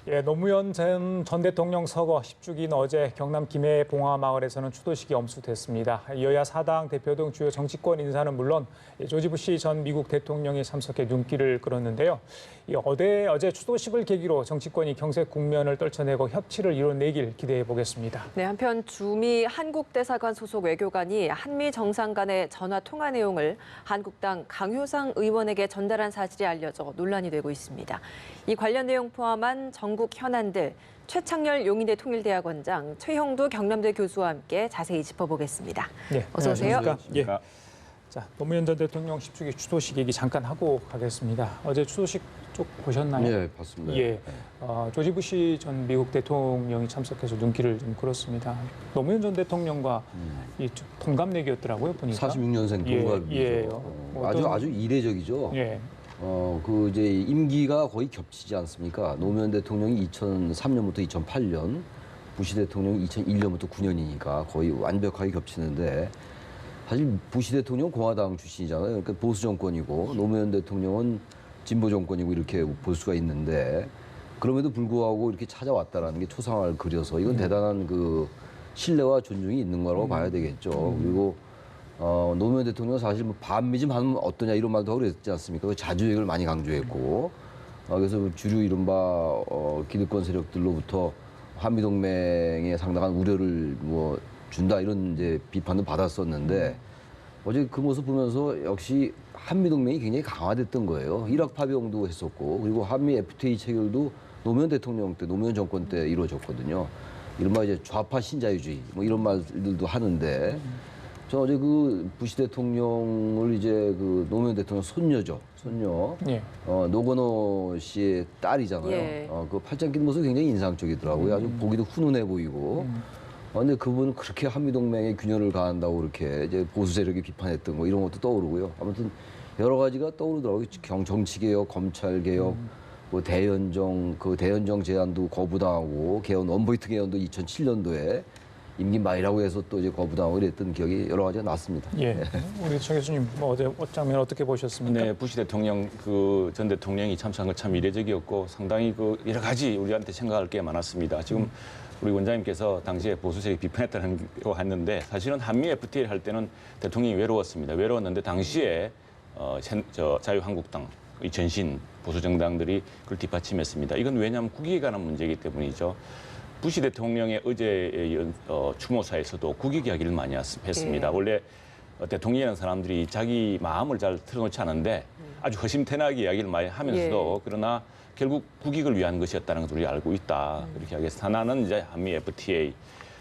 예, 노무현 전 대통령 서거 10주기인 어제 경남 김해 봉화마을에서는 추도식이 엄수됐습니다. 여야 사당 대표 등 주요 정치권 인사는 물론 조지 부시 전 미국 대통령이 참석해 눈길을 끌었는데요. 어제 추도식을 계기로 정치권이 경색 국면을 떨쳐내고 협치를 이뤄내길 기대해 보겠습니다. 네, 한편 주미 한국대사관 소속 외교관이 한미 정상 간의 전화 통화 내용을 한국당 강효상 의원에게 전달한 사실이 알려져 논란이 되고 있습니다. 이 관련 내용 포함한 전국 현안들 최창렬 용인대 통일대학원장, 최형두 경남대 교수와 함께 자세히 짚어보겠습니다. 네, 어서 오세요. 예. 자, 노무현 전 대통령 10주기 추도식 얘기 잠깐 하고 가겠습니다. 어제 추도식 쪽 보셨나요? 네, 봤습니다. 예, 조지 부시 전 미국 대통령이 참석해서 눈길을 좀 끌었습니다. 노무현 전 대통령과 이 동갑내기였더라고요, 보니까. 46년생 동갑이죠. 예. 아주 이례적이죠. 예. 이제 임기가 거의 겹치지 않습니까? 노무현 대통령이 2003년부터 2008년, 부시 대통령이 2001년부터 9년이니까 거의 완벽하게 겹치는데, 사실 부시 대통령 공화당 출신이잖아요. 그러니까 보수 정권이고 노무현 대통령은 진보 정권이고 이렇게 볼 수가 있는데, 그럼에도 불구하고 이렇게 찾아왔다라는 게 초상화를 그려서 이건 대단한 그 신뢰와 존중이 있는 거라고 봐야 되겠죠. 그리고 노무현 대통령은 사실 뭐 반미좀 하면 어떠냐 이런 말도 하고 그랬지 않습니까? 자주행을 많이 강조했고, 그래서 주류 이른바 기득권 세력들로부터 한미동맹에 상당한 우려를 뭐 준다 이런 이제 비판도 받았었는데, 어제 그 모습 보면서 역시 한미동맹이 굉장히 강화됐던 거예요. 이락 파병도 했었고, 그리고 한미 FTA 체결도 노무현 대통령 때, 노무현 정권 때 이루어졌거든요. 이른바 이제 좌파 신자유주의 뭐 이런 말들도 하는데, 저 어제 그 부시 대통령을 이제 그 노무현 대통령 손녀죠. 손녀. 예. 노건호 씨의 딸이잖아요. 예. 그 팔짱 낀 모습이 굉장히 인상적이더라고요. 아주 보기도 훈훈해 보이고. 근데 그분은 그렇게 한미동맹에 균열을 가한다고 그렇게 이제 보수 세력이 비판했던 거 이런 것도 떠오르고요. 아무튼 여러 가지가 떠오르더라고요. 정치개혁, 검찰개혁, 뭐 대연정 제안도 거부당하고 원포인트 개헌도 2007년도에 임기 말이라고 해서 또 이제 거부당하고 이랬던 기억이 여러 가지가 났습니다. 예. 우리 정 교수님 어제 장면 어떻게 보셨습니까? 네, 부시 대통령 전 대통령이 참석한 건 참 이례적이었고 상당히 그 여러 가지 우리한테 생각할 게 많았습니다. 지금 우리 원장님께서 당시에 보수 세력이 비판했다는 거 했는데, 사실은 한미 FTA를 할 때는 대통령이 외로웠습니다. 외로웠는데 당시에 자유한국당의 전신 보수 정당들이 그걸 뒷받침했습니다. 이건 왜냐하면 국익에 관한 문제이기 때문이죠. 부시 대통령의 어제의 추모사에서도 국익 이야기를 많이 했습니다. 원래 대통령이라는 사람들이 자기 마음을 잘 털어놓지 않은데 아주 허심탄회하게 이야기를 많이 하면서도, 그러나 결국 국익을 위한 것이었다는 것을 우리 알고 있다. 이렇게 하겠습니다. 하나는 이제 한미 FTA.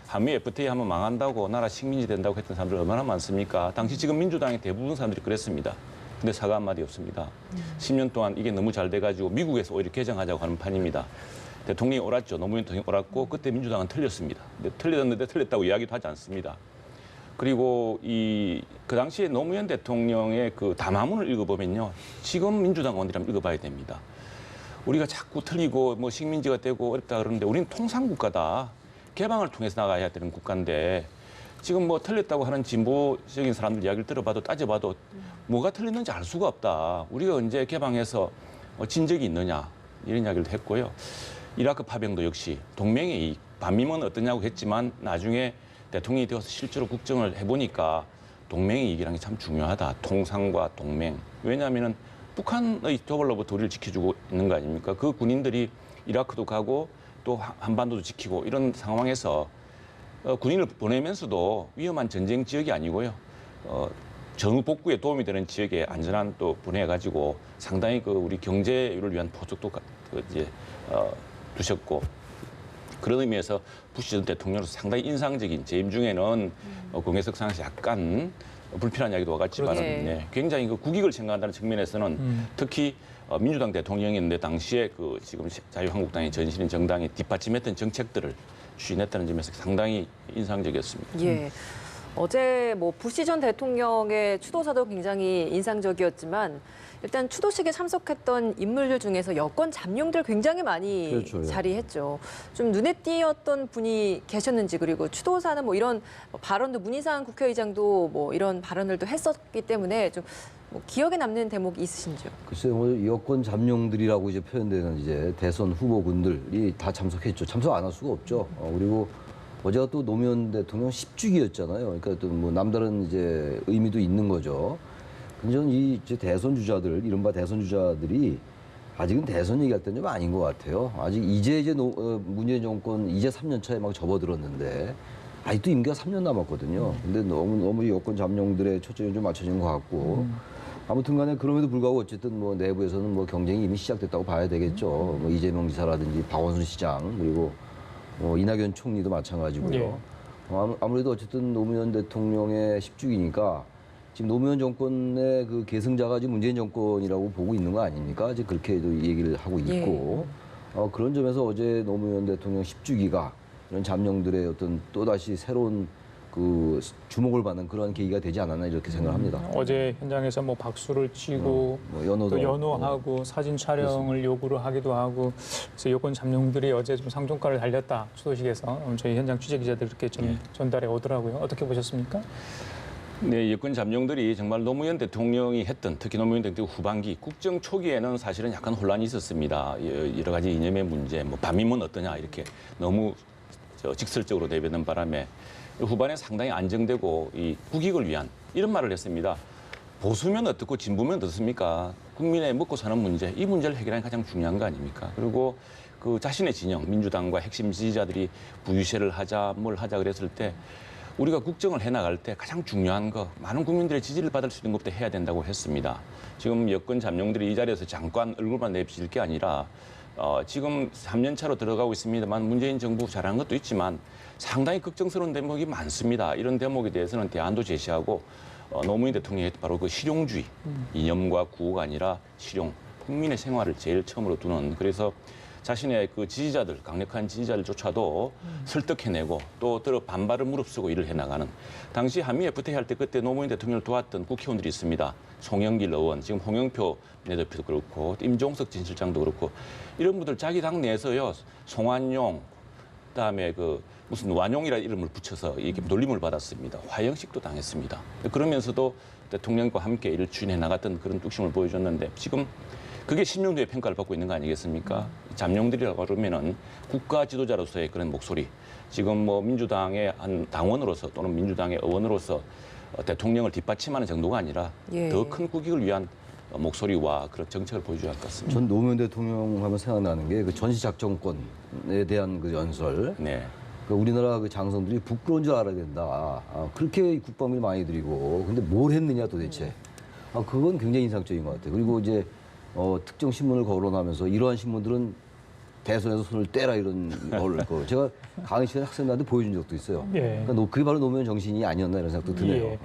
한미 FTA 하면 망한다고, 나라 식민지 된다고 했던 사람들 얼마나 많습니까? 당시 지금 민주당의 대부분 사람들이 그랬습니다. 근데 사과 한마디 없습니다. 10년 동안 이게 너무 잘 돼가지고 미국에서 오히려 개정하자고 하는 판입니다. 대통령이 옳았죠. 노무현 대통령이 옳았고, 그때 민주당은 틀렸습니다. 근데 틀렸는데 틀렸다고 이야기도 하지 않습니다. 그리고 그 당시에 노무현 대통령의 그 담화문을 읽어보면요, 지금 민주당 의원들이라면 읽어봐야 됩니다. 우리가 자꾸 틀리고 뭐 식민지가 되고 어렵다 그러는데, 우리는 통상국가다. 개방을 통해서 나가야 되는 국가인데, 지금 뭐 틀렸다고 하는 진보적인 사람들 이야기를 들어봐도 따져봐도 뭐가 틀렸는지 알 수가 없다. 우리가 언제 개방해서 진 적이 있느냐, 이런 이야기를 했고요. 이라크 파병도 역시 동맹의 이익, 반미는 어떠냐고 했지만 나중에 대통령이 되어서 실제로 국정을 해보니까 동맹의 이익이라는 게 참 중요하다. 통상과 동맹. 왜냐하면 북한의 도발로부터 우리를 지켜주고 있는 거 아닙니까? 그 군인들이 이라크도 가고 또 한반도도 지키고 이런 상황에서 군인을 보내면서도 위험한 전쟁 지역이 아니고요. 정의 복구에 도움이 되는 지역에 안전한 또 보내가지고 상당히 그 우리 경제를 위한 포석도 이제 두셨고, 그런 의미에서 부시 전 대통령으로서 상당히 인상적인, 재임 중에는 공개석상에서 약간 불필요한 이야기도 와갔지만 네, 굉장히 그 국익을 생각한다는 측면에서는 특히 민주당 대통령인데 당시에 그 지금 자유한국당의 전신인 정당이 뒷받침했던 정책들을 추진했다는 점에서 상당히 인상적이었습니다. 예. 어제 뭐 부시 전 대통령의 추도사도 굉장히 인상적이었지만, 일단 추도식에 참석했던 인물들 중에서 여권 잠룡들 굉장히 많이 그렇죠, 예. 자리했죠. 좀 눈에 띄었던 분이 계셨는지, 그리고 추도사는 뭐 이런 발언도, 문희상 국회의장도 뭐 이런 발언들도 했었기 때문에 좀 뭐 기억에 남는 대목이 있으신지요? 글쎄요, 뭐 여권 잠룡들이라고 이제 표현되는 이제 대선 후보군들이 다 참석했죠. 참석 안 할 수가 없죠. 그리고 어제가 또 노무현 대통령 10주기였잖아요. 그러니까 또 뭐 남다른 이제 의미도 있는 거죠. 근데 저는 이 이제 대선 주자들, 이른바 대선 주자들이 아직은 대선 얘기할 때는 좀 아닌 것 같아요. 아직 이제 문재인 정권 이제 3년 차에 막 접어들었는데 아직도 임기가 3년 남았거든요. 근데 너무 여권 잠룡들의 초점이 좀 맞춰진 것 같고. 아무튼 간에 그럼에도 불구하고 어쨌든 뭐 내부에서는 뭐 경쟁이 이미 시작됐다고 봐야 되겠죠. 뭐 이재명 지사라든지 박원순 시장 그리고 뭐 이낙연 총리도 마찬가지고요. 예. 아무래도 어쨌든 노무현 대통령의 10주기니까 지금 노무현 정권의 그 계승자가 지금 문재인 정권이라고 보고 있는 거 아닙니까? 이제 그렇게도 얘기를 하고 있고 그런 점에서 어제 노무현 대통령 10주기가 이런 잠룡들의 어떤 또다시 새로운 그 주목을 받는 그런 계기가 되지 않았나 이렇게 생각합니다. 어제 현장에서 뭐 박수를 치고 뭐 연호도 또 연호하고 사진 촬영을 요구를 하기도 하고 그래서 여권 잠룡들이 어제 좀 상종가를 달렸다 추도식에서 저희 현장 취재 기자들 이렇게 좀 전달해 오더라고요. 어떻게 보셨습니까? 네, 여권 잠룡들이 정말 노무현 대통령이 했던 특히 노무현 대통령 후반기 국정 초기에는 사실은 약간 혼란이 있었습니다. 여러 가지 이념의 문제, 뭐 반민문 어떠냐 이렇게 너무 직설적으로 대변하는 바람에 후반에 상당히 안정되고 이 국익을 위한 이런 말을 했습니다. 보수면 어떻고 진보면 어떻습니까? 국민의 먹고 사는 문제, 이 문제를 해결하는 게 가장 중요한 거 아닙니까? 그리고 그 자신의 진영, 민주당과 핵심 지지자들이 부유세를 하자, 뭘 하자 그랬을 때 우리가 국정을 해나갈 때 가장 중요한 거, 많은 국민들의 지지를 받을 수 있는 것부터 해야 된다고 했습니다. 지금 여권 잠룡들이 이 자리에서 잠깐 얼굴만 내비칠 게 아니라 지금 3년 차로 들어가고 있습니다만 문재인 정부 잘하는 것도 있지만 상당히 걱정스러운 대목이 많습니다. 이런 대목에 대해서는 대안도 제시하고 노무현 대통령이 바로 그 실용주의, 이념과 구호가 아니라 실용, 국민의 생활을 제일 처음으로 두는 그래서 자신의 그 지지자들, 강력한 지지자들조차도 설득해내고 또 반발을 무릅쓰고 일을 해나가는 당시 한미 FTA 할 때 그때 노무현 대통령을 도왔던 국회의원들이 있습니다. 송영길 의원, 지금 홍영표 내대표도 그렇고 임종석 전 실장도 그렇고 이런 분들 자기 당 내에서요. 송환용, 그다음에 그 무슨 완용이라 이름을 붙여서 이렇게 놀림을 받았습니다. 화형식도 당했습니다. 그러면서도 대통령과 함께 일을 추진해 나갔던 그런 뚝심을 보여줬는데 지금 그게 10년 뒤에 평가를 받고 있는 거 아니겠습니까? 잠룡들이라고 그러면은 국가 지도자로서의 그런 목소리. 지금 뭐 민주당의 한 당원으로서 또는 민주당의 의원으로서 대통령을 뒷받침하는 정도가 아니라 더 큰 국익을 위한 목소리와 그런 정책을 보여줘야 할 것 같습니다. 전 노무현 대통령 하면 생각나는 게 그 전시작전권에 대한 그 연설. 네. 그 우리나라 그 장성들이 부끄러운 줄 알아야 된다. 그렇게 국방비 많이 들이고 근데 뭘 했느냐 도대체. 그건 굉장히 인상적인 것 같아요. 그리고 이제 특정 신문을 거론하면서 이러한 신문들은 대선에서 손을 떼라 이런 거 제가 강의 시간에 학생들한테 보여준 적도 있어요. 예. 그러니까 그게 바로 노무현 정신이 아니었나 이런 생각도 드네요.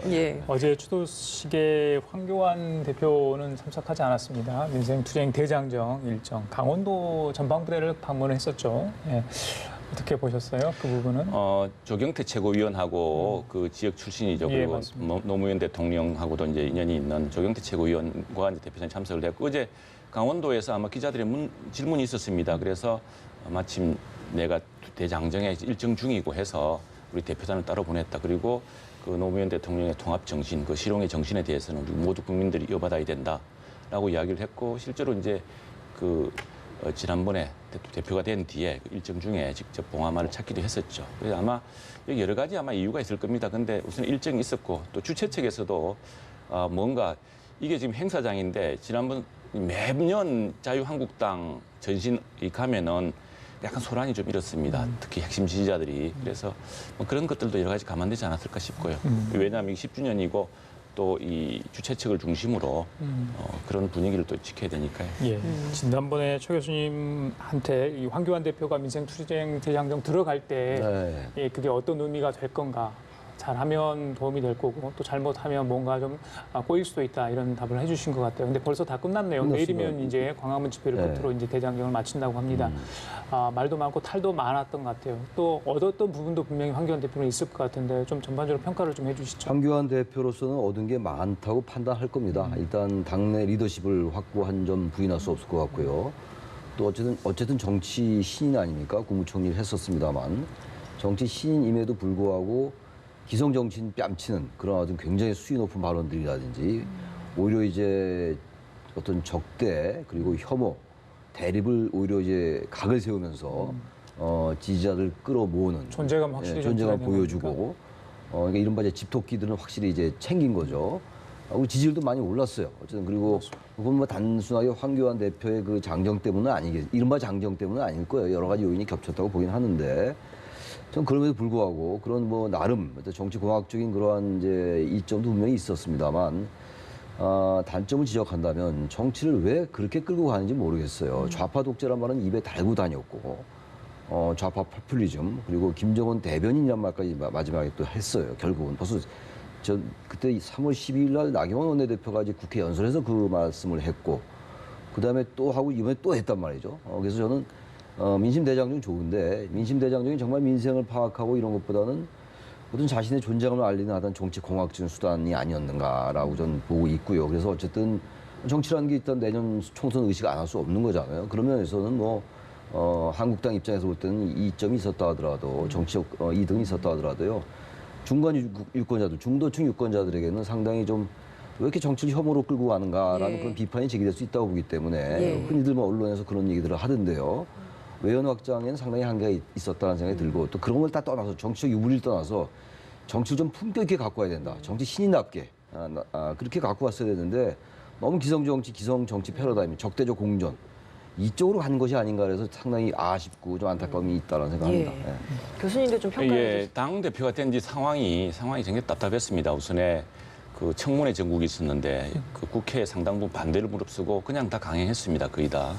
어제 추도식에 황교안 대표는 참석하지 않았습니다. 민생투쟁 대장정 일정 강원도 전방부대를 방문했었죠. 예. 어떻게 보셨어요? 그 부분은? 조경태 최고위원하고 그 지역 출신이죠. 예, 그리고 맞습니다. 노무현 대통령하고도 이제 인연이 있는 조경태 최고위원과 이제 대표단 참석을 했고 어제 강원도에서 아마 기자들의 질문이 있었습니다. 그래서 마침 내가 대장정에 일정 중이고 해서 우리 대표단을 따로 보냈다. 그리고 그 노무현 대통령의 통합 정신, 그 실용의 정신에 대해서는 우리 모두 국민들이 이어받아야 된다라고 이야기를 했고 실제로 이제 그 지난번에 대표가 된 뒤에 일정 중에 직접 봉하마를 찾기도 했었죠. 그래서 아마 여기 여러 가지 아마 이유가 있을 겁니다. 근데 우선 일정이 있었고 또 주최 측에서도 뭔가 이게 지금 행사장인데 지난번 매년 자유한국당 전신이 가면은 약간 소란이 좀 일었습니다. 특히 핵심 지지자들이. 그래서 뭐 그런 것들도 여러 가지 감안되지 않았을까 싶고요. 왜냐하면 10주년이고 또 이 주최 측을 중심으로 그런 분위기를 또 지켜야 되니까요. 예. 지난번에 최 교수님한테 이 황교안 대표가 민생투쟁 대장정 들어갈 때 예, 그게 어떤 의미가 될 건가. 잘하면 도움이 될 거고 또 잘못하면 뭔가 좀 꼬일 수도 있다 이런 답을 해주신 것 같아요. 근데 벌써 다 끝났네요. 내일이면 이제 광화문 집회를 끝으로 이제 대장정을 마친다고 합니다. 말도 많고 탈도 많았던 것 같아요. 또 얻었던 부분도 분명히 황교안 대표는 있을 것 같은데 좀 전반적으로 평가를 좀 해주시죠. 황교안 대표로서는 얻은 게 많다고 판단할 겁니다. 일단 당내 리더십을 확보한 점 부인할 수 없을 것 같고요. 또 어쨌든 정치 신인 아닙니까? 국무총리를 했었습니다만 정치 신인임에도 불구하고 기성 정치인 뺨치는 그런 아주 굉장히 수위 높은 발언들이라든지 오히려 이제 어떤 적대 그리고 혐오, 대립을 오히려 이제 각을 세우면서 지지자들 끌어모으는 존재감 확실히 좀 존재감 드러내는 보여주고 그러니까 이른바 이제 집토끼들은 확실히 이제 챙긴 거죠. 우리 지지율도 많이 올랐어요. 어쨌든 그리고 그건 뭐 단순하게 황교안 대표의 그 장정 때문은 이른바 장정 때문은 아닐 거예요. 여러 가지 요인이 겹쳤다고 보긴 하는데 전 그럼에도 불구하고 그런 뭐 나름 정치 공학적인 그러한 이제 이점도 분명히 있었습니다만 단점을 지적한다면 정치를 왜 그렇게 끌고 가는지 모르겠어요. 좌파 독재란 말은 입에 달고 다녔고 좌파 포퓰리즘 그리고 김정은 대변인이란 말까지 마지막에 또 했어요. 결국은 벌써 저 그때 3월 12일 날 나경원 원내대표가 이제 국회 연설에서 그 말씀을 했고 그다음에 또 하고 이번에 또 했단 말이죠. 그래서 저는 민심대장정 좋은데 민심대장정이 정말 민생을 파악하고 이런 것보다는 어떤 자신의 존재감을 알리는 하던 정치 공학적인 수단이 아니었는가라고 저는 보고 있고요. 그래서 어쨌든 정치라는 게 일단 내년 총선 의식 안 할 수 없는 거잖아요. 그런 면에서는 뭐 한국당 입장에서 볼 때는 이점이 있었다 하더라도 정치적 이득이 있었다 하더라도요. 중간 유권자들, 중도층 유권자들에게는 상당히 좀 왜 이렇게 정치를 혐오로 끌고 가는가라는 그런 비판이 제기될 수 있다고 보기 때문에 흔히들 뭐 언론에서 그런 얘기들을 하던데요. 외연 확장에는 상당히 한계가 있었다는 생각이 들고 또 그런 걸 다 떠나서 정치적 유불리를 떠나서 정치를 좀 품격 있게 갖고 와야 된다. 정치 신인답게 그렇게 갖고 왔어야 되는데 너무 기성정치, 기성정치 패러다임, 적대적 공전 이쪽으로 가는 것이 아닌가 그래서 상당히 아쉽고 좀 안타까움이 있다는 생각합니다. 예. 교수님도 좀 평가해 주세요. 당 대표가 된 지 상황이 굉장히 답답했습니다. 우선에 그 청문회 전국이 있었는데 그 국회에 상당 부분 반대를 무릅쓰고 그냥 다 강행했습니다. 거의 다.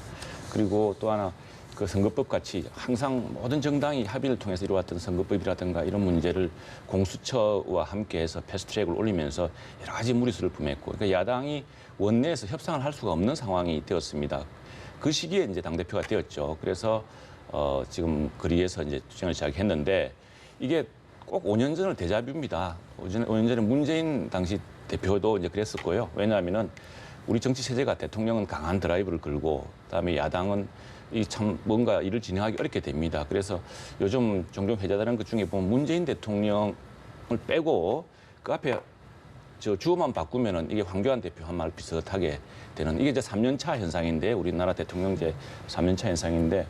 그리고 또 하나 그 선거법 같이 항상 모든 정당이 합의를 통해서 이루어왔던 선거법이라든가 이런 문제를 공수처와 함께해서 패스트트랙을 올리면서 여러 가지 무리수를 붐했고 그러니까 야당이 원내에서 협상을 할 수가 없는 상황이 되었습니다. 그 시기에 이제 당대표가 되었죠. 그래서 지금 거리에서 이제 투쟁을 시작했는데 이게 꼭 5년 전을 데자뷰입니다. 5년 전에 문재인 당시 대표도 이제 그랬었고요. 왜냐하면은 우리 정치 체제가 대통령은 강한 드라이브를 걸고 그다음에 야당은 이 참 뭔가 일을 진행하기 어렵게 됩니다. 그래서 요즘 종종 회자되는 것 중에 보면 문재인 대통령을 빼고 그 앞에 저 주어만 바꾸면은 이게 황교안 대표 한 말 비슷하게 되는 이게 이제 3년차 현상인데 우리나라 대통령제 3년차 현상인데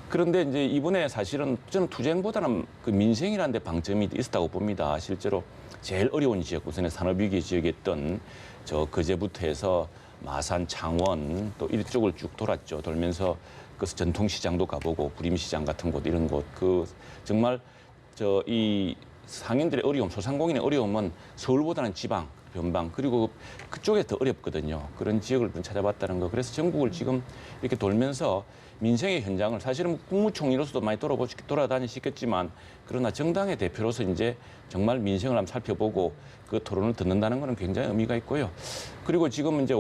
그런데 이제 이번에 사실은 저는 투쟁보다는 그 민생이라는 데 방점이 있었다고 봅니다. 실제로 제일 어려운 지역 우선에 산업위기 지역이었던 저 거제부터 해서 마산, 창원 또 이쪽을 쭉 돌았죠. 돌면서 그 전통시장도 가보고 구림시장 같은 곳 이런 곳 그 정말 저 이 상인들의 어려움, 소상공인의 어려움은 서울보다는 지방, 변방 그리고 그쪽에 더 어렵거든요. 그런 지역을 좀 찾아봤다는 거. 그래서 전국을 지금 이렇게 돌면서 민생의 현장을 사실은 국무총리로서도 많이 돌아다니시겠지만 그러나 정당의 대표로서 이제 정말 민생을 한번 살펴보고 그 토론을 듣는다는 것은 굉장히 의미가 있고요. 그리고 지금 이제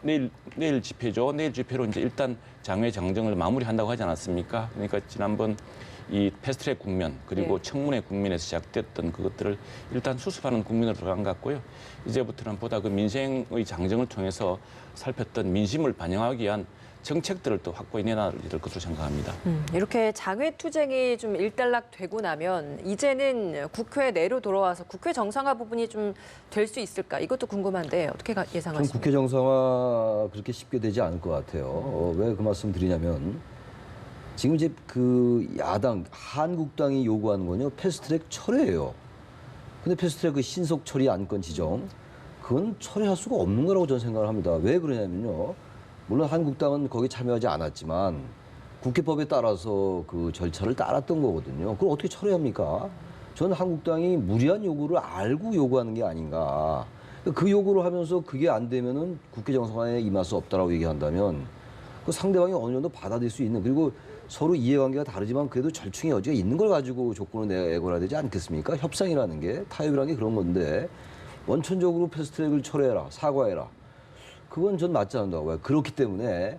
내일 집회죠. 내일 집회로 이제 일단 장외 장정을 마무리한다고 하지 않았습니까? 그러니까 지난번 이 패스트트랙 국면 그리고 청문회 국면에서 시작됐던 그것들을 일단 수습하는 국면으로 들어간 것 같고요. 이제부터는 보다 그 민생의 장정을 통해서 살폈던 민심을 반영하기 위한 정책들을 또 확고히 내놔야 될 것으로 생각합니다. 이렇게 장외 투쟁이 좀 일단락되고 나면 이제는 국회 내로 돌아와서 국회 정상화 부분이 좀 될 수 있을까? 이것도 궁금한데 어떻게 예상하십니까? 국회 정상화 그렇게 쉽게 되지 않을 것 같아요. 왜 그 말씀 드리냐면 지금 이제 그 야당 한국당이 요구하는 건요 패스트트랙 철회예요. 근데 패스트트랙 그 신속 처리 안건 지정 그건 처리할 수가 없는 거라고 저는 생각을 합니다. 왜 그러냐면요. 물론 한국당은 거기 참여하지 않았지만 국회법에 따라서 그 절차를 따랐던 거거든요. 그걸 어떻게 처리합니까? 저는 한국당이 무리한 요구를 알고 요구하는 게 아닌가. 그 요구를 하면서 그게 안 되면은 국회 정상화에 임할 수 없다라고 얘기한다면 그 상대방이 어느 정도 받아들일 수 있는 그리고 서로 이해관계가 다르지만 그래도 절충의 여지가 있는 걸 가지고 조건을 내걸어야 되지 않겠습니까? 협상이라는 게 타협이라는 게 그런 건데 원천적으로 패스트트랙을 철회해라, 사과해라. 그건 전 맞지 않는다고 봐요. 그렇기 때문에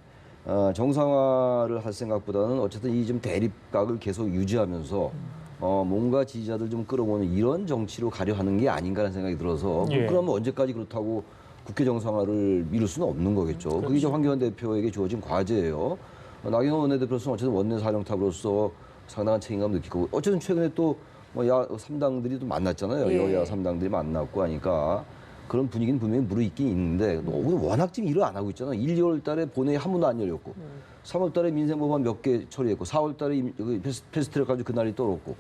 정상화를 할 생각보다는 어쨌든 이 좀 대립각을 계속 유지하면서 뭔가 지지자들 좀 끌어모으는 이런 정치로 가려 하는 게 아닌가라는 생각이 들어서 그러면 언제까지 그렇다고 국회 정상화를 미룰 수는 없는 거겠죠. 그게 이제 황교안 대표에게 주어진 과제예요. 나경원 원내대표로서는 어쨌든 원내 사령탑으로서 상당한 책임감 느끼고 어쨌든 최근에 또 야 3당들이 또 만났잖아요. 여야 3당들이 만났고 하니까 그런 분위기는 분명히 무르익긴 있는데 너무 워낙 지금 일을 안 하고 있잖아. 1, 2월 달에 본회의 한 번도 안 열렸고 3월 달에 민생법안 몇 개 처리했고 4월 달에 패스트트랙 가지고 그날이 떨었고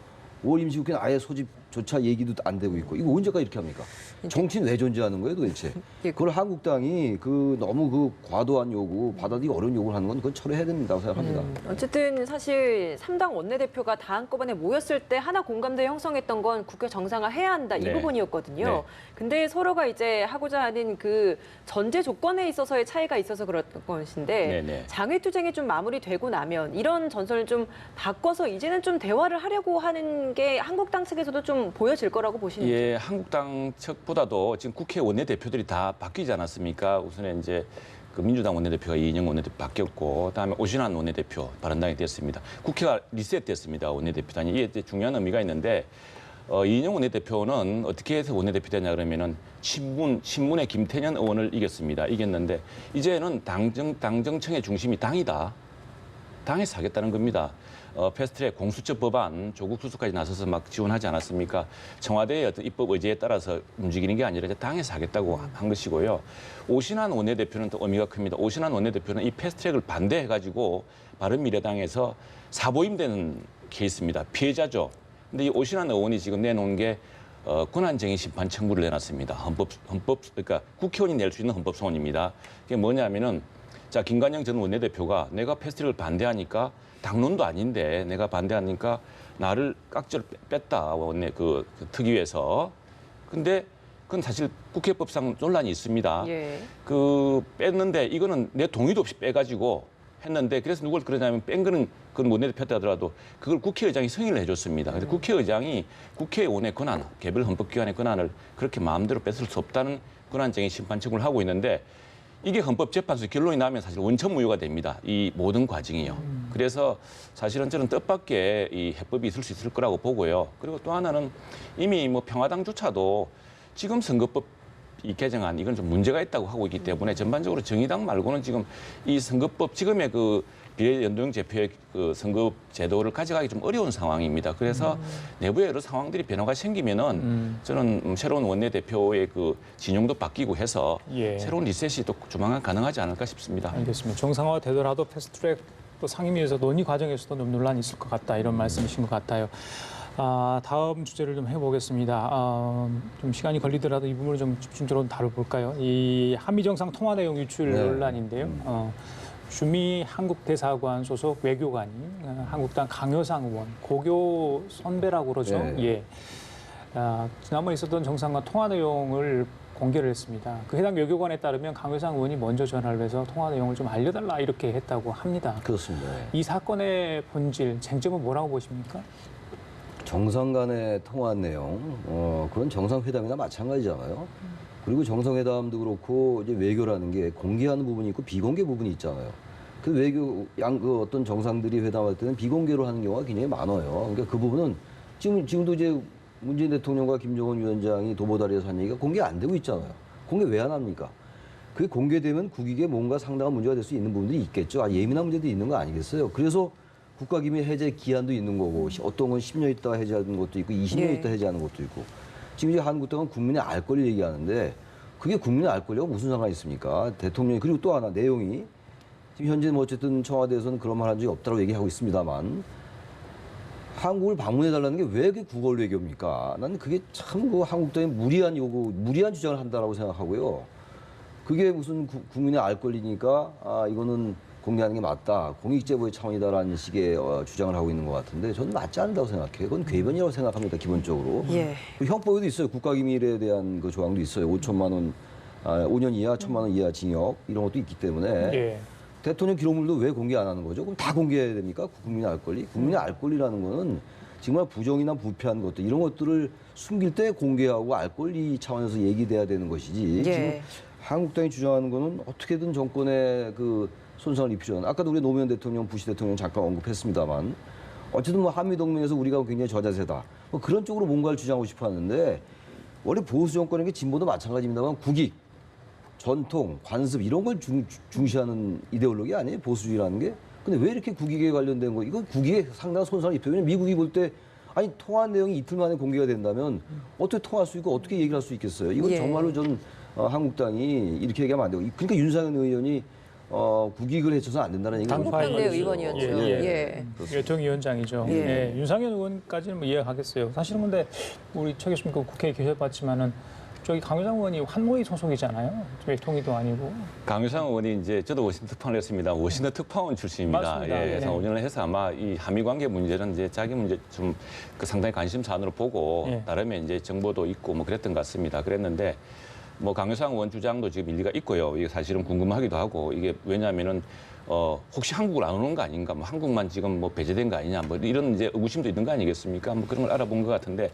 5월 임시국회는 아예 소집조차 얘기도 안 되고 있고 이거 언제까지 이렇게 합니까? 정치는 왜 존재하는 거예요 도대체? 그걸 한국당이 너무 과도한 요구, 받아들이기 어려운 요구를 하는 건 그건 철회해야 된다고 생각합니다. 어쨌든 사실 3당 원내대표가 다 한꺼번에 모였을 때 하나 공감대 형성했던 건 국회 정상화해야 한다 이 네. 부분이었거든요. 네. 근데 서로가 이제 하고자 하는 그 전제 조건에 있어서의 차이가 있어서 그랬던 것인데 네. 장외투쟁이 좀 마무리되고 나면 이런 전선을 좀 바꿔서 이제는 좀 대화를 하려고 하는 게 한국당 측에서도 좀 보여질 거라고 보시는지. 예, 한국당 측보다도 지금 국회 원내대표들이 다 바뀌지 않았습니까? 우선에 이제 그 민주당 원내대표가 이인영 원내대표 바뀌었고, 그다음에 오신환 원내대표 바른당이 됐습니다. 국회가 리셋됐습니다. 원내대표단이 이게 중요한 의미가 있는데 이인영 원내대표는 어떻게 해서 원내대표 되냐 그러면은 신문의 김태년 의원을 이겼습니다. 이겼는데 이제는 당정청의 중심이 당이다. 당에서 하겠다는 겁니다. 패스트트랙 공수처 법안 조국 수사까지 나서서 막 지원하지 않았습니까? 청와대의 어떤 입법 의지에 따라서 움직이는 게 아니라 이제 당에서 하겠다고 한 것이고요. 오신환 원내대표는 또 의미가 큽니다. 오신환 원내대표는 이 패스트트랙을 반대해가지고 바른미래당에서 사보임되는 케이스입니다. 피해자죠. 근데 이 오신환 의원이 지금 내놓은 게 권한쟁의 심판 청구를 내놨습니다. 그러니까 국회의원이 낼 수 있는 헌법소원입니다. 그게 뭐냐면은 자, 김관영 전 원내대표가 내가 패스트트랙을 반대하니까 당론도 아닌데 내가 반대하니까 나를 깍지를 뺐다 원내 그 특위에서. 근데 그건 사실 국회법상 논란이 있습니다. 예. 그 뺐는데 이거는 내 동의도 없이 빼가지고 했는데 그래서 누굴 그러냐면 뺀 거는 그건 원내대표였다 하더라도 그걸 국회의장이 승인을 해줬습니다. 그래서 국회의장이 국회의원의 권한, 개별 헌법기관의 권한을 그렇게 마음대로 뺏을 수 없다는 권한쟁의 심판 청구를 하고 있는데 이게 헌법재판소 결론이 나면 사실 원천무효가 됩니다. 이 모든 과정이요. 그래서 사실은 저는 뜻밖의 이 해법이 있을 수 있을 거라고 보고요. 그리고 또 하나는 이미 뭐 평화당조차도 지금 선거법 이 개정안 이건 좀 문제가 있다고 하고 있기 때문에 전반적으로 정의당 말고는 지금 이 선거법 지금의 그 비례연동형 제표의 그 선거 제도를 가져가기 좀 어려운 상황입니다. 그래서 내부에 여러 상황들이 변화가 생기면은 저는 새로운 원내대표의 그 진영도 바뀌고 해서 예. 새로운 리셋이 또 조만간 가능하지 않을까 싶습니다. 알겠습니다. 정상화 되더라도 패스트트랙 또 상임위에서 논의 과정에서도 좀 논란이 있을 것 같다 이런 말씀이신 것 같아요. 다음 주제를 좀 해보겠습니다. 좀 시간이 걸리더라도 이 부분을 좀 집중적으로 다뤄볼까요? 이 한미 정상 통화 내용 유출 네. 논란인데요. 주미 한국 대사관 소속 외교관이 한국당 강효상 의원 고교 선배라고 그러죠. 네. 예. 지난번 있었던 정상과 통화 내용을 공개를 했습니다. 그 해당 외교관에 따르면 강효상 의원이 먼저 전화를 해서 통화 내용을 좀 알려달라 이렇게 했다고 합니다. 그렇습니다. 이 사건의 본질, 쟁점은 뭐라고 보십니까? 정상 간의 통화한 내용, 그런 정상회담이나 마찬가지잖아요. 그리고 정상회담도 그렇고 이제 외교라는 게 공개하는 부분이 있고 비공개 부분이 있잖아요. 그 외교 그 어떤 정상들이 회담할 때는 비공개로 하는 경우가 굉장히 많아요. 그러니까 그 부분은 지금도 이제 문재인 대통령과 김정은 위원장이 도보다리에서 한 얘기가 공개 안 되고 있잖아요. 공개 왜 안 합니까? 그게 공개되면 국익에 뭔가 상당한 문제가 될 수 있는 부분들이 있겠죠. 예민한 문제도 있는 거 아니겠어요? 그래서 국가기밀 해제 기한도 있는 거고 어떤 건 10년 있다 해제하는 것도 있고 20년 예. 있다 해제하는 것도 있고 지금 이제 한국당은 국민의 알 권리 얘기하는데 그게 국민의 알 권리가 무슨 상관이 있습니까? 대통령이 그리고 또 하나 내용이 지금 현재 뭐 어쨌든 청와대에서는 그런 말 한 적이 없다고 얘기하고 있습니다만 한국을 방문해달라는 게 왜 그게 국월 외교입니까? 나는 그게 참 그 한국당의 무리한 요구, 무리한 주장을 한다라고 생각하고요. 그게 무슨 국민의 알 권리니까 이거는 공개하는 게 맞다. 공익제보의 차원이다라는 식의 주장을 하고 있는 것 같은데 저는 맞지 않는다고 생각해요. 그건 궤변이라고 생각합니다. 기본적으로. 예. 그리고 형법에도 있어요. 국가기밀에 대한 그 조항도 있어요. 5천만 원, 5년 이하, 1천만 원 이하 징역 이런 것도 있기 때문에 예. 대통령 기록물도 왜 공개 안 하는 거죠? 그럼 다 공개해야 됩니까? 국민의 알 권리? 국민의 알 권리라는 거는 정말 부정이나 부패한 것들 이런 것들을 숨길 때 공개하고 알 권리 차원에서 얘기돼야 되는 것이지. 예. 지금 한국당이 주장하는 거는 어떻게든 정권의 그 손상을 입히려는 아까도 우리 노무현 대통령, 부시 대통령 잠깐 언급했습니다만 어쨌든 뭐 한미 동맹에서 우리가 굉장히 저자세다. 뭐 그런 쪽으로 뭔가를 주장하고 싶어 하는데 원래 보수 정권인 게 진보도 마찬가지입니다만 국익, 전통, 관습 이런 걸 중시하는 이데올로기 아니에요? 보수주의라는 게. 근데 왜 이렇게 국익에 관련된 거? 이건 국익에 상당한 손상을 입혀요. 왜냐면 미국이 볼 때 아니 통화한 내용이 이틀 만에 공개가 된다면 어떻게 통화할 수 있고 어떻게 얘기를 할 수 있겠어요? 이건 예. 정말로 저는 한국당이 이렇게 얘기하면 안 되고 그러니까 윤상현 의원이 국익을 해쳐서 안 된다는 얘기가 한국당 내 의원이었죠. 외통위원장이죠. 예. 예, 윤상현 의원까지는 뭐 이해하겠어요. 사실은 근데 우리 최 교수님 그 국회에 계셔봤지만은 저기 강효상 의원이 환모의 소속이잖아요. 외통위도 아니고. 강유상 의원이 이제 저도 워싱턴 특파원을 했습니다. 워싱턴 특파원 출신입니다. 맞습니다. 예, 그래서 네. 5년을 해서 아마 이 한미 관계 문제는 이제 자기 문제 좀 그 상당히 관심 사안으로 보고 예. 나름의 이제 정보도 있고 뭐 그랬던 것 같습니다. 그랬는데 뭐 강유상 의원 주장도 지금 일리가 있고요. 이게 사실은 궁금하기도 하고 이게 왜냐하면은 혹시 한국을 안 오는 거 아닌가, 뭐 한국만 지금 뭐 배제된 거 아니냐, 뭐 이런 이제 의구심도 있는 거 아니겠습니까? 뭐 그런 걸 알아본 것 같은데.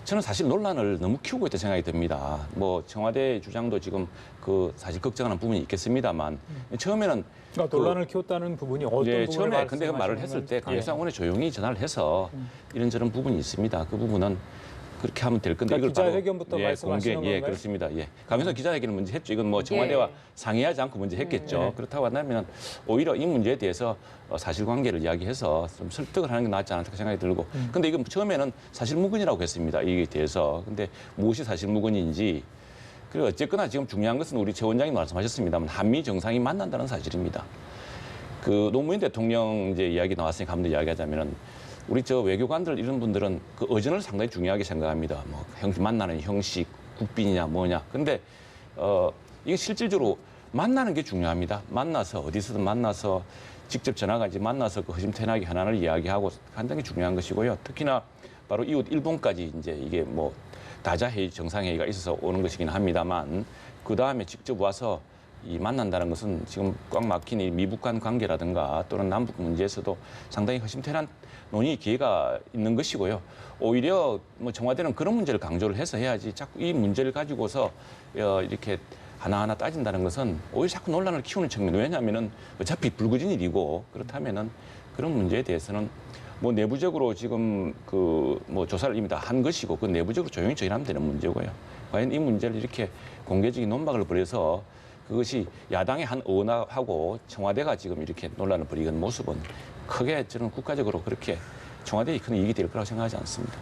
저는 사실 논란을 너무 키우고 있다 생각이 듭니다. 뭐 청와대 주장도 지금 그 사실 걱정하는 부분이 있겠습니다만 처음에는 그러니까 논란을 키웠다는 부분이 어떤 예, 부분을 처음에 근데 그 말을 말씀하시는 했을 때 건지. 강효상 의원이 조용히 전화를 해서 이런저런 부분이 있습니다. 그 부분은 그렇게 하면 될 건데 그러니까 이걸 바로 기자회견부터 말씀하시는 공개, 예, 건가요? 그렇습니다. 예. 강효상 기자회견을 먼저 했죠. 이건 뭐 청와대와 예. 상의하지 않고 먼저 했겠죠. 네. 그렇다고 한다면 오히려 이 문제에 대해서 사실관계를 이야기해서 좀 설득을 하는 게 낫지 않을까 생각이 들고. 근데 이건 처음에는 사실무근이라고 했습니다. 이에 대해서. 근데 무엇이 사실무근인지. 그리고 어쨌거나 지금 중요한 것은 우리 최 원장님 말씀하셨습니다만 한미 정상이 만난다는 사실입니다. 그 노무현 대통령 이제 이야기 나왔으니까 한번 더 이야기하자면은 우리 저 외교관들 이런 분들은 그 의전을 상당히 중요하게 생각합니다. 뭐 만나는 형식, 국빈이냐 뭐냐. 근데 이게 실질적으로 만나는 게 중요합니다. 만나서 어디서든 만나서 직접 전화가 이제 만나서 그 허심탄회하게 현안을 이야기하고 한다는 게 중요한 것이고요. 특히나 바로 이웃 일본까지 이제 이게 뭐 다자회의 정상회의가 있어서 오는 것이긴 합니다만 그 다음에 직접 와서 이 만난다는 것은 지금 꽉 막힌 이 미북 간 관계라든가 또는 남북 문제에서도 상당히 허심탄회한 논의 기회가 있는 것이고요. 오히려 뭐 청와대는 그런 문제를 강조를 해서 해야지 자꾸 이 문제를 가지고서 이렇게 하나하나 따진다는 것은 오히려 자꾸 논란을 키우는 측면. 왜냐하면은 어차피 불거진 일이고 그렇다면은 그런 문제에 대해서는 뭐 내부적으로 지금 그 뭐 조사를 이미 다 한 것이고 그 내부적으로 조용히 처리하면 되는 문제고요. 과연 이 문제를 이렇게 공개적인 논박을 벌여서 그것이 야당의 한 의원하고 청와대가 지금 이렇게 논란을 벌이는 모습은 크게 저는 국가적으로 그렇게 청와대에 큰 이익이 될 거라고 생각하지 않습니다.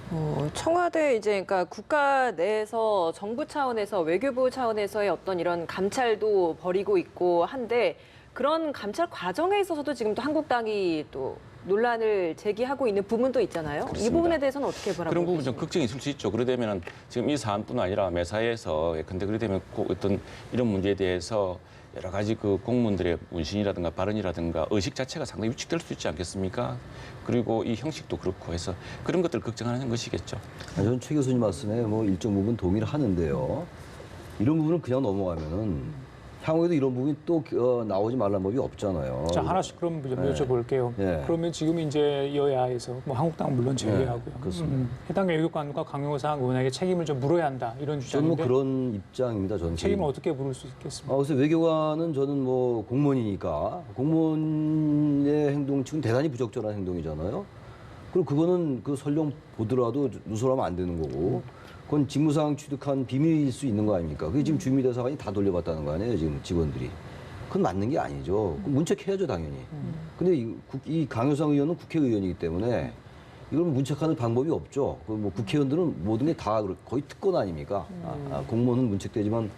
청와대 이제 그러니까 국가 내에서 정부 차원에서 외교부 차원에서의 어떤 이런 감찰도 벌이고 있고 한데 그런 감찰 과정에 있어서도 지금 또 한국당이 또 논란을 제기하고 있는 부분도 있잖아요. 그렇습니다. 이 부분에 대해서는 어떻게 바라보고 그런 부분 좀 계십니까? 걱정이 있을 수 있죠. 그러다면 지금 이 사안뿐 아니라 매사에서 근데 그러다면 어떤 이런 문제에 대해서 여러 가지 그 공무원들의 문신이라든가 발언이라든가 의식 자체가 상당히 위축될 수 있지 않겠습니까? 그리고 이 형식도 그렇고 해서 그런 것들을 걱정하는 것이겠죠. 저는 최 교수님 말씀에 뭐 일정 부분 동의를 하는데요. 이런 부분을 그냥 넘어가면은 향후에도 이런 부분이 또 나오지 말란 법이 없잖아요. 자, 하나씩 그럼 좀 여쭤볼게요. 네. 그러면 지금 이제 여야에서 뭐 한국당 물론 제외하고요. 그렇습니다. 해당 외교관과 강효상 의원에게 책임을 좀 물어야 한다 이런 저는 뭐 주장인데 그런 입장입니다. 저는 책임을 어떻게 물을 수 있겠습니까? 그래서 외교관은 저는 뭐 공무원이니까 공무원의 행동 지금 대단히 부적절한 행동이잖아요. 그리고 그거는 그 설령 보더라도 누설하면 안 되는 거고 그건 직무상 취득한 비밀일 수 있는 거 아닙니까? 그게 지금 주미대사관이 다 돌려봤다는 거 아니에요, 지금 직원들이. 그건 맞는 게 아니죠. 그럼 문책해야죠, 당연히. 근데 이 강효상 의원은 국회의원이기 때문에 이걸 문책하는 방법이 없죠. 뭐 국회의원들은 모든 게 다 거의 특권 아닙니까? 공무원은 문책되지만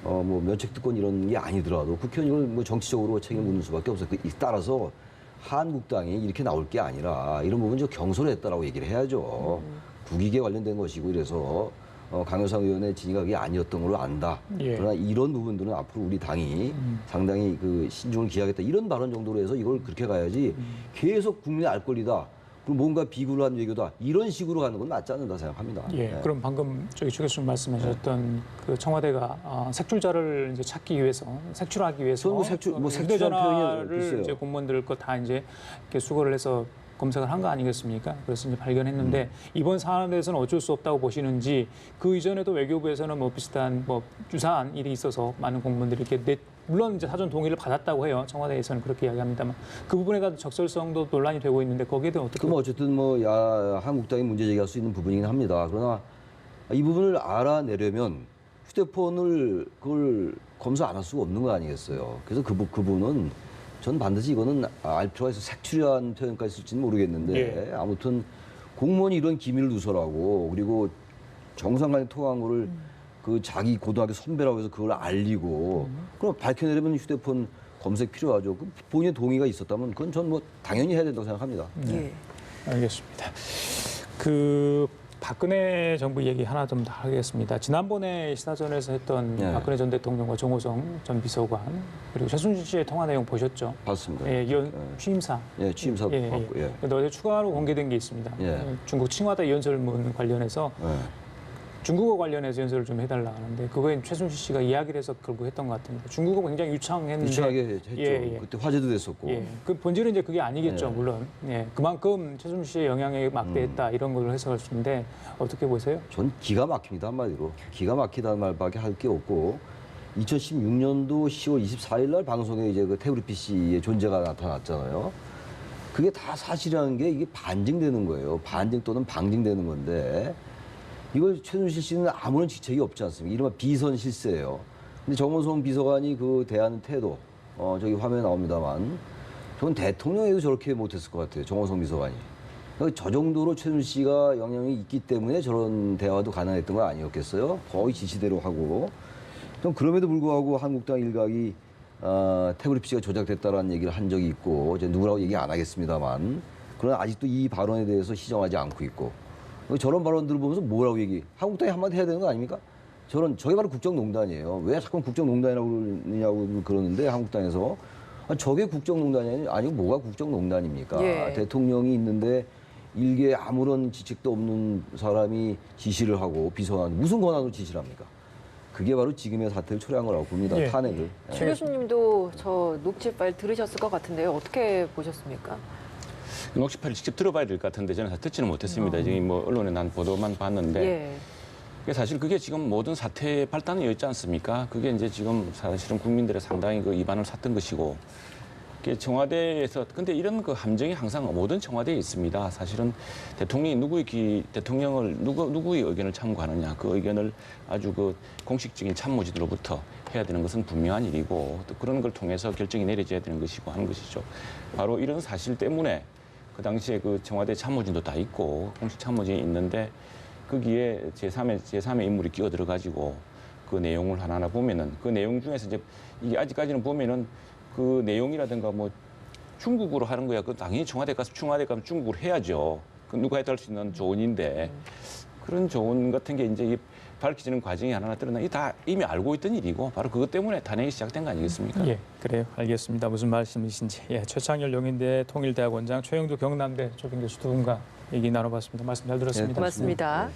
뭐 면책 특권 이런 게 아니더라도 국회의원은 뭐 정치적으로 책임을 묻는 수밖에 없어요. 따라서 한국당이 이렇게 나올 게 아니라 이런 부분 좀 경솔했다라고 얘기를 해야죠. 국익에 관련된 것이고 이래서 강효상 의원의 진위가 아니었던 걸로 안다. 예. 그러나 이런 부분들은 앞으로 우리 당이 상당히 그 신중을 기하겠다. 이런 발언 정도로 해서 이걸 그렇게 가야지 계속 국민의 알 권리다. 그리고 뭔가 비굴한 외교다. 이런 식으로 가는 건 맞지 않는다 생각합니다. 예, 네. 그럼 방금 저기 최 교수님 말씀하셨던 그 청와대가 색출자를 이제 찾기 위해서 색출하기 위해서 저는 뭐 색출한 표현이 휴대전화를 글쎄요. 이제 공무원들 거 다 이제 이렇게 수거를 해서 검색을 한 거 아니겠습니까? 그래서 이제 발견했는데 이번 사안에 대해서는 어쩔 수 없다고 보시는지 그 이전에도 외교부에서는 뭐 비슷한 뭐 유사한 일이 있어서 많은 공무원들이 이렇게 물론 이제 사전 동의를 받았다고 해요. 청와대에서는 그렇게 이야기합니다만 그 부분에 대한 적절성도 논란이 되고 있는데 거기에 대해 어떻게? 그럼 어쨌든 뭐 한국당이 문제 제기할 수 있는 부분이긴 합니다. 그러나 이 부분을 알아내려면 휴대폰을 그걸 검사 안 할 수가 없는 거 아니겠어요. 그래서 그 부분은 전 반드시 이거는 알 필요가 있어 색출한 표현까지 쓸지는 모르겠는데 아무튼 공무원이 이런 기밀을 누설하고 그리고 정상 간에 통화한 거를 그 자기 고등학교 선배라고 해서 그걸 알리고 그럼 밝혀내려면 휴대폰 검색 필요하죠. 그 본인의 동의가 있었다면 그건 전 뭐 당연히 해야 된다고 생각합니다. 예. 알겠습니다. 그 박근혜 정부 얘기 하나 좀 더 하겠습니다. 지난번에 신화전에서 했던 네. 박근혜 전 대통령과 정호성 전 비서관 그리고 최순실 씨의 통화 내용 보셨죠? 봤습니다. 예, 취임사. 예, 취임사 봤고, 예. 근데 어제 추가로 공개된 게 있습니다. 예. 중국 칭화대 연설문 관련해서 예. 중국어 관련해서 연설을 좀 해달라 하는데 그거에 최순실 씨가 이야기를 해서 결국 했던 것 같습니다. 중국어 굉장히 유창했는데 유창하게 했죠. 예. 그때 화제도 됐었고. 예, 그 본질은 이제 그게 아니겠죠, 예. 물론. 예, 그만큼 최순실 씨의 영향에 막대했다 이런 걸 해석할 수 있는데 어떻게 보세요? 전 기가 막힙니다 한마디로. 기가 막히다는 말밖에 할 게 없고 2016년도 10월 24일 날 방송에 이제 그 태블릿 PC의 존재가 나타났잖아요. 그게 다 사실이라는 게 이게 반증되는 거예요. 반증 또는 방증되는 건데 이걸 최순실 씨는 아무런 직책이 없지 않습니까? 이른바 비선 실세예요. 근데 정호성 비서관이 그 대하는 태도, 저기 화면에 나옵니다만, 저는 대통령에도 저렇게 못했을 것 같아요. 정호성 비서관이. 그러니까 저 정도로 최순실 씨가 영향이 있기 때문에 저런 대화도 가능했던 거 아니었겠어요? 거의 지시대로 하고. 좀 그럼에도 불구하고 한국당 일각이 태블릿 PC가 조작됐다라는 얘기를 한 적이 있고, 이제 누구라고 얘기 안 하겠습니다만, 그러나 아직도 이 발언에 대해서 시정하지 않고 있고. 저런 발언들을 보면서 뭐라고 한국당이 한마디 해야 되는 거 아닙니까? 저게 바로 국정농단이에요. 왜 자꾸 국정농단이라고 그러느냐고 그러는데 한국당에서 저게 국정농단이 아니고 뭐가 국정농단입니까? 예. 대통령이 있는데 일개 아무런 지책도 없는 사람이 지시를 하고 비서관 무슨 권한으로 지시를 합니까? 그게 바로 지금의 사태를 초래한 거라고 봅니다. 예. 탄핵을. 최 교수님도 저 녹취 파일 들으셨을 것 같은데요. 어떻게 보셨습니까? 녹취 파일을 직접 들어봐야 될 것 같은데 저는 듣지는 못했습니다. 지금 뭐 언론에 난 보도만 봤는데 예. 사실 그게 지금 모든 사태의 발단이 있지 않습니까? 그게 이제 지금 사실은 국민들의 상당히 그 이반을 샀던 것이고 그게 청와대에서 근데 이런 그 함정이 항상 모든 청와대에 있습니다. 사실은 대통령이 누구의 의견을 참고하느냐 그 의견을 아주 그 공식적인 참모진으로부터 해야 되는 것은 분명한 일이고 또 그런 걸 통해서 결정이 내려져야 되는 것이고 하는 것이죠. 바로 이런 사실 때문에 그 당시에 그 청와대 참모진도 다 있고 공식 참모진이 있는데 거기에 제3의 인물이 끼어 들어가지고 그 내용을 하나하나 보면은 그 내용 중에서 이제 이게 아직까지는 보면은 그 내용이라든가 뭐 중국어로 하는 거야. 그 당연히 청와대 가면 중국어로 해야죠. 그 누가 해도 할 수 있는 조언인데 그런 조언 같은 게 이제 밝혀지는 과정이 하나하나 드러나 이 다 이미 알고 있던 일이고 바로 그것 때문에 탄핵이 시작된 거 아니겠습니까? 예, 그래요. 알겠습니다. 무슨 말씀이신지. 예, 최창열 용인대 통일대학원장, 최영두 경남대 조빙 교수 두 분과 얘기 나눠봤습니다. 말씀 잘 들었습니다. 고맙습니다. 네.